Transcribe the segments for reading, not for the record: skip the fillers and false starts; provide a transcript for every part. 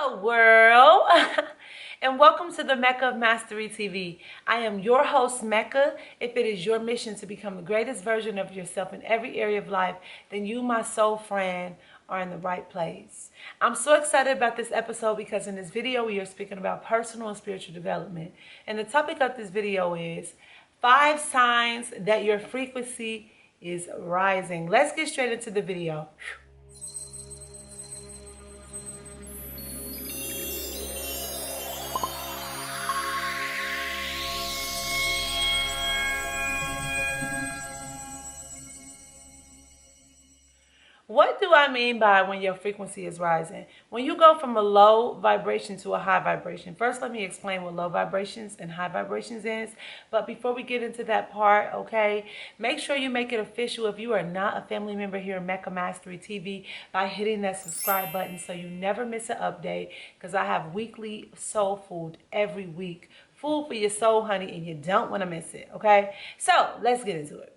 Hello world and welcome to the Mecca of Mastery TV. I am your host Mecca. If it is your mission to become the greatest version of yourself in every area of life, then you, my soul friend, are in the right place. I'm so excited about this episode because in this video we are speaking about personal and spiritual development. And the topic of this video is 5 signs that your frequency is rising. Let's get straight into the video. What do I mean by when your frequency is rising? When you go from a low vibration to a high vibration. First, let me explain what low vibrations and high vibrations is. But before we get into that part, okay, make sure you make it official if you are not a family member here in Mecca Mastery TV by hitting that subscribe button so you never miss an update, because I have weekly soul food every week. Food for your soul, honey, and you don't want to miss it, okay? So let's get into it.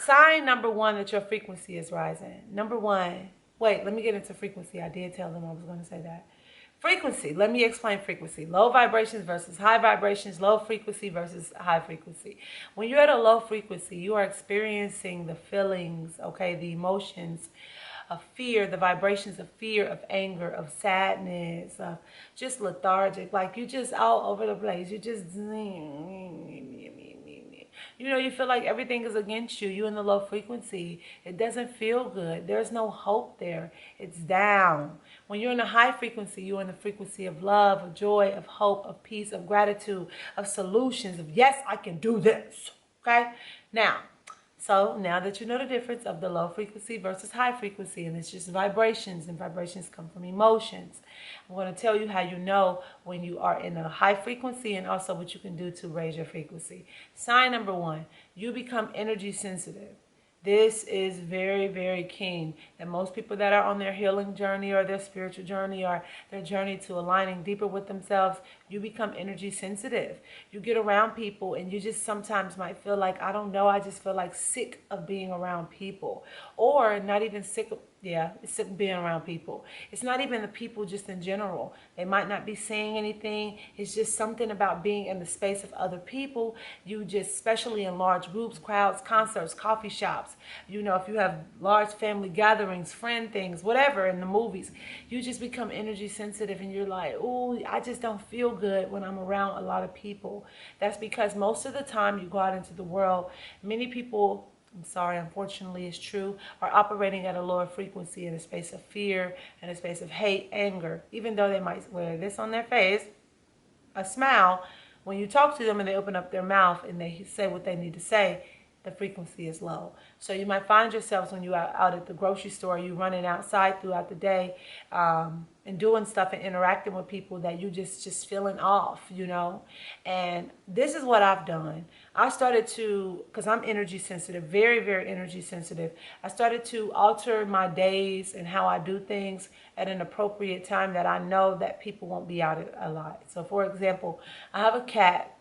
Sign number 1 that your frequency is rising. Number 1. Wait, let me get into frequency. I did tell them I was going to say that. Frequency. Let me explain frequency. Low vibrations versus high vibrations. Low frequency versus high frequency. When you're at a low frequency, you are experiencing the feelings, okay, the emotions of fear, the vibrations of fear, of anger, of sadness, of just lethargic. Like you just all over the place. You just... You know, you feel like everything is against you. You're in the low frequency. It doesn't feel good. There's no hope there. It's down. When you're in a high frequency, you're in the frequency of love, of joy, of hope, of peace, of gratitude, of solutions, of yes, I can do this. Okay? Now that you know the difference of the low frequency versus high frequency, and it's just vibrations, and vibrations come from emotions, I'm going to tell you how you know when you are in a high frequency and also what you can do to raise your frequency. Sign number 1, you become energy sensitive. This is very, very keen. And most people that are on their healing journey or their spiritual journey or their journey to aligning deeper with themselves, you become energy sensitive. You get around people and you just sometimes might feel like, I don't know, I just feel like sick of being around people. Or not even sick of, it's sick of being around people. It's not even the people just in general. They might not be saying anything. It's just something about being in the space of other people. You just, especially in large groups, crowds, concerts, coffee shops, you know, if you have large family gatherings, friend things, whatever, in the movies, you just become energy sensitive and you're like, oh, I just don't feel good when I'm around a lot of people. That's because most of the time you go out into the world, many people, I'm sorry, unfortunately it's true, are operating at a lower frequency in a space of fear, in a space of hate, anger. Even though they might wear this on their face, a smile, when you talk to them and they open up their mouth and they say what they need to say, the frequency is low. So you might find yourselves when you are out at the grocery store, you running outside throughout the day and doing stuff and interacting with people that you just feeling off, you know. And this is what I've done. I started to, because I'm energy sensitive, very, very energy sensitive. I started to alter my days and how I do things at an appropriate time that I know that people won't be out a lot. So for example, I have a cat.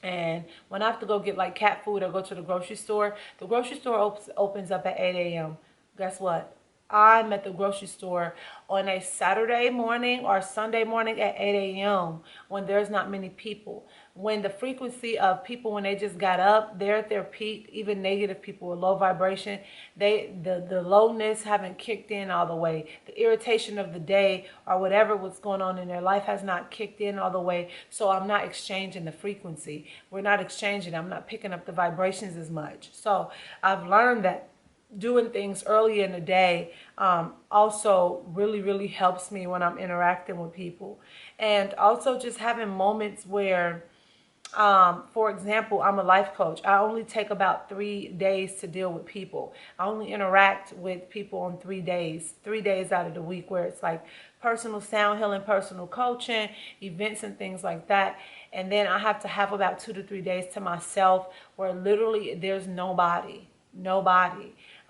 And when I have to go get like cat food or go to the grocery store opens up at 8 a.m. Guess what? I'm at the grocery store on a Saturday morning or Sunday morning at 8 a.m. when there's not many people. When the frequency of people, when they just got up, they're at their peak, even negative people with low vibration, the lowness haven't kicked in all the way. The irritation of the day or whatever was going on in their life has not kicked in all the way. So I'm not exchanging the frequency. We're not exchanging. I'm not picking up the vibrations as much. So I've learned that doing things early in the day also really helps me when I'm interacting with people. And also just having moments where, for example, I'm a life coach. I only take about 3 days to deal with people. I only interact with people on 3 days out of the week, where it's like personal sound healing, personal coaching, events and things like that. And then I have to have about 2 to 3 days to myself where literally there's nobody.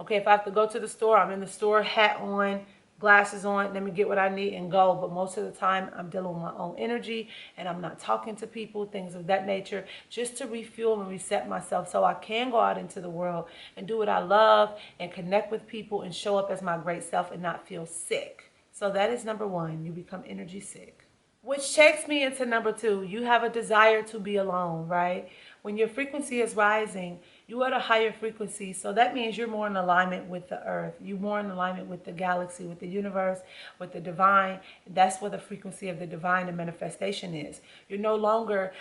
Okay, if I have to go to the store, I'm in the store, hat on, glasses on, let me get what I need and go. But most of the time, I'm dealing with my own energy and I'm not talking to people, things of that nature, just to refuel and reset myself so I can go out into the world and do what I love and connect with people and show up as my great self and not feel sick. So that is number one. You become energy sick. Which takes me into number two. You have a desire to be alone, right? When your frequency is rising, you are at a higher frequency. So that means you're more in alignment with the earth. You're more in alignment with the galaxy, with the universe, with the divine. That's where the frequency of the divine and manifestation is. You're no longer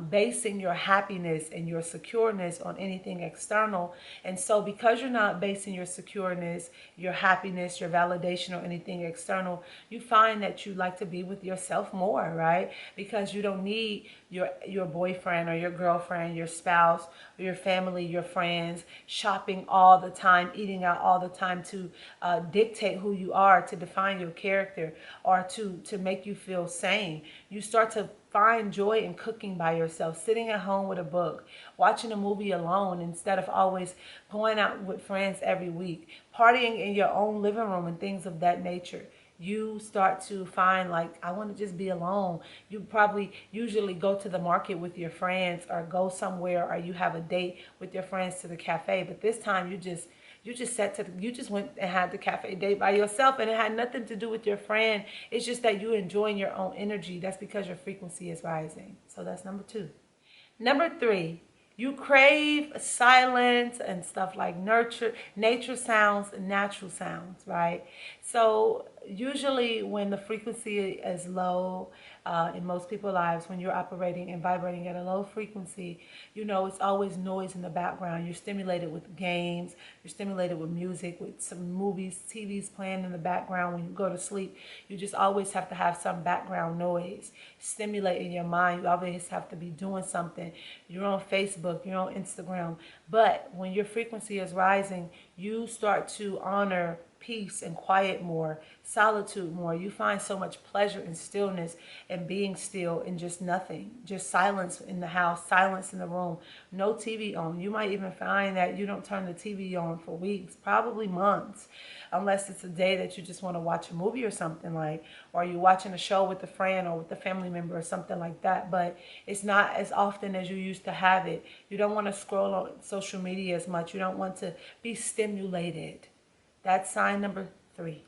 basing your happiness and your secureness on anything external. And so because you're not basing your secureness, your happiness, your validation on anything external, you find that you like to be with yourself more, right? Because you don't need your boyfriend or your girlfriend, your spouse, or your family, your friends, shopping all the time, eating out all the time to dictate who you are, to define your character, or to make you feel sane. You start to find joy in cooking by yourself, sitting at home with a book, watching a movie alone instead of always going out with friends every week, partying in your own living room and things of that nature. You start to find like, I want to just be alone. You probably usually go to the market with your friends or go somewhere, or you have a date with your friends to the cafe. But this time you just went and had the cafe date by yourself, and it had nothing to do with your friend. It's just that you're enjoying your own energy. That's because your frequency is rising. So that's number two. Number three, you crave silence and stuff like nature sounds, natural sounds, right? So usually when the frequency is low, in most people's lives, when you're operating and vibrating at a low frequency, it's always noise in the background. You're stimulated with games, you're stimulated with music, with some movies, TVs playing in the background. When you go to sleep, you just always have to have some background noise stimulating your mind. You always have to be doing something. You're on Facebook, you're on Instagram. But when your frequency is rising, you start to honor peace and quiet more, solitude more. You find so much pleasure in stillness and being still and just nothing, just silence in the house, silence in the room, no TV on. You might even find that you don't turn the TV on for weeks, probably months, unless it's a day that you just want to watch a movie or something, like, or you're watching a show with a friend or with a family member or something like that. But it's not as often as you used to have it. You don't want to scroll on social media as much. You don't want to be stimulated. That's sign number three.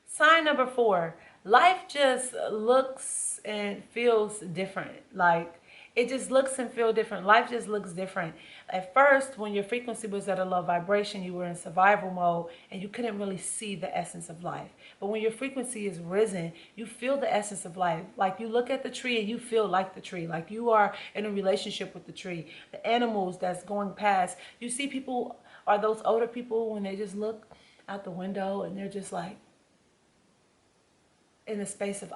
Sign number four, life just looks and feels different. Like, it just looks and feels different. Life just looks different. At first, when your frequency was at a low vibration, you were in survival mode and you couldn't really see the essence of life. But when your frequency is risen, you feel the essence of life. Like, you look at the tree and you feel like the tree. Like, you are in a relationship with the tree. The animals that's going past. You see people, or those older people, when they just look out the window and they're just like in a space of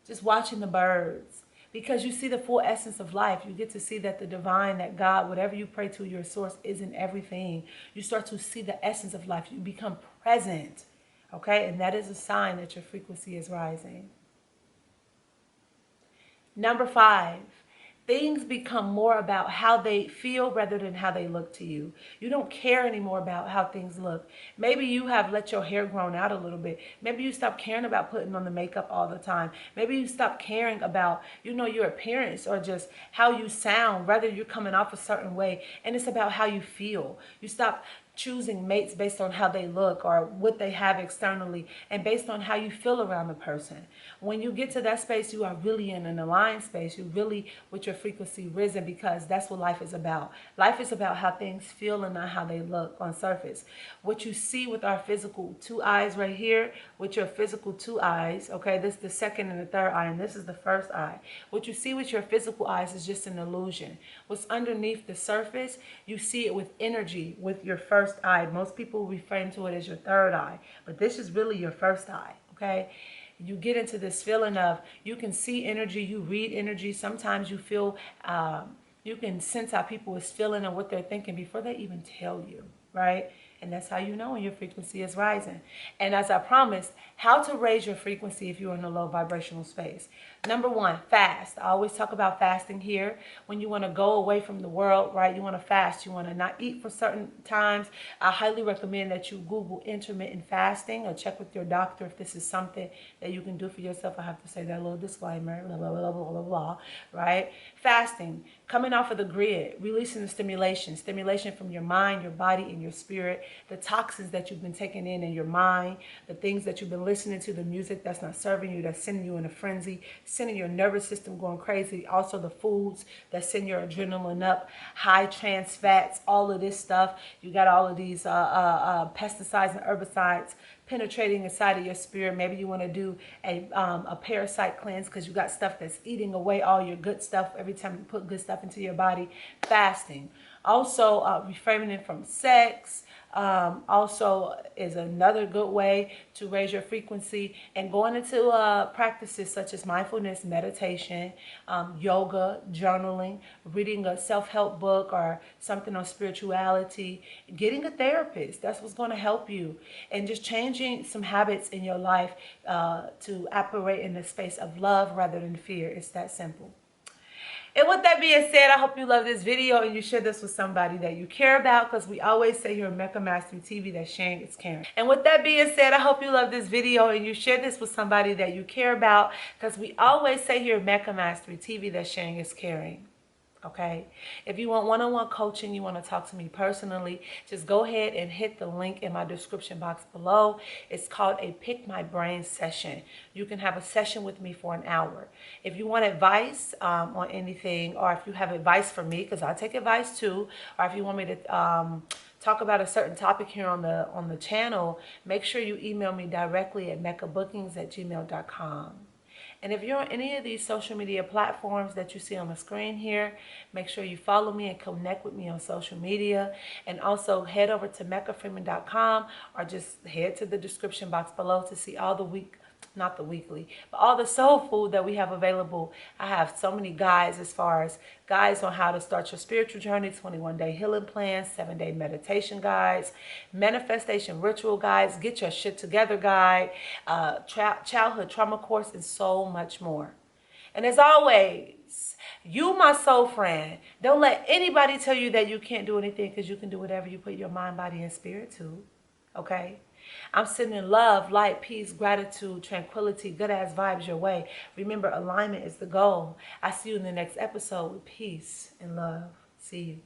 just watching the birds, because you see the full essence of life. You get to see that the divine, that God, whatever you pray to, your source, is in everything. You start to see the essence of life. You become present, okay? And that is a sign that your frequency is rising. Number five, things become more about how they feel rather than how they look to you. You don't care anymore about how things look. Maybe you have let your hair grown out a little bit. Maybe you stop caring about putting on the makeup all the time. Maybe you stop caring about, your appearance or just how you sound, rather you're coming off a certain way. And it's about how you feel. You stop choosing mates based on how they look or what they have externally, and based on how you feel around the person. When you get to that space, you are really in an aligned space. You're really with your frequency risen, because that's what life is about. Life is about how things feel and not how they look on surface. What you see with our physical two eyes right here, with your physical two eyes, okay, this is the second and the third eye, and this is the first eye. What you see with your physical eyes is just an illusion. What's underneath the surface, you see it with energy, with your first eye. Most people refer to it as your third eye, but this is really your first eye, okay? You get into this feeling of, you can see energy, you read energy. Sometimes you feel, you can sense how people is feeling and what they're thinking before they even tell you, right? And that's how you know when your frequency is rising. And as I promised, how to raise your frequency if you're in a low vibrational space. Number one, fast. I always talk about fasting here. When you want to go away from the world, right? You want to fast. You want to not eat for certain times. I highly recommend that you Google intermittent fasting, or check with your doctor if this is something that you can do for yourself. I have to say that little disclaimer, blah, blah, blah, blah, blah, blah, right? Fasting, coming off of the grid, releasing the stimulation from your mind, your body, and your spirit. the toxins that you've been taking in your mind, the things that you've been listening to, the music that's not serving you, that's sending you in a frenzy, sending your nervous system going crazy. Also the foods that send your adrenaline up, high trans fats, all of this stuff. You got all of these pesticides and herbicides penetrating inside of your spirit. Maybe you want to do a parasite cleanse because you got stuff that's eating away all your good stuff every time you put good stuff into your body. Fasting. Also, refraining from sex also is another good way to raise your frequency, and going into practices such as mindfulness, meditation, yoga, journaling, reading a self-help book or something on spirituality, getting a therapist. That's what's going to help you, and just changing some habits in your life to operate in the space of love rather than fear. It's that simple. And with that being said, I hope you love this video and you share this with somebody that you care about, because we always say here in Mecca Mastery TV that sharing is caring. And with that being said, I hope you love this video and you share this with somebody that you care about, because we always say here in Mecca Mastery TV that sharing is caring. Okay, if you want one-on-one coaching, you want to talk to me personally, just go ahead and hit the link in my description box below. It's called a Pick My Brain session. You can have a session with me for an hour. If you want advice on anything, or if you have advice for me, because I take advice too, or if you want me to talk about a certain topic here on the channel, make sure you email me directly at meccabookings@gmail.com. And if you're on any of these social media platforms that you see on the screen here, make sure you follow me and connect with me on social media. And also head over to meccafreeman.com, or just head to the description box below to see all the all the soul food that we have available. I have so many guides, as far as guides on how to start your spiritual journey, 21-day healing plans, 7-day meditation guides, manifestation ritual guides, get your shit together guide, childhood trauma course, and so much more. And as always, you, my soul friend, don't let anybody tell you that you can't do anything, because you can do whatever you put your mind, body, and spirit to. Okay? I'm sending love, light, peace, gratitude, tranquility, good ass vibes your way. Remember, alignment is the goal. I see you in the next episode with peace and love. See you.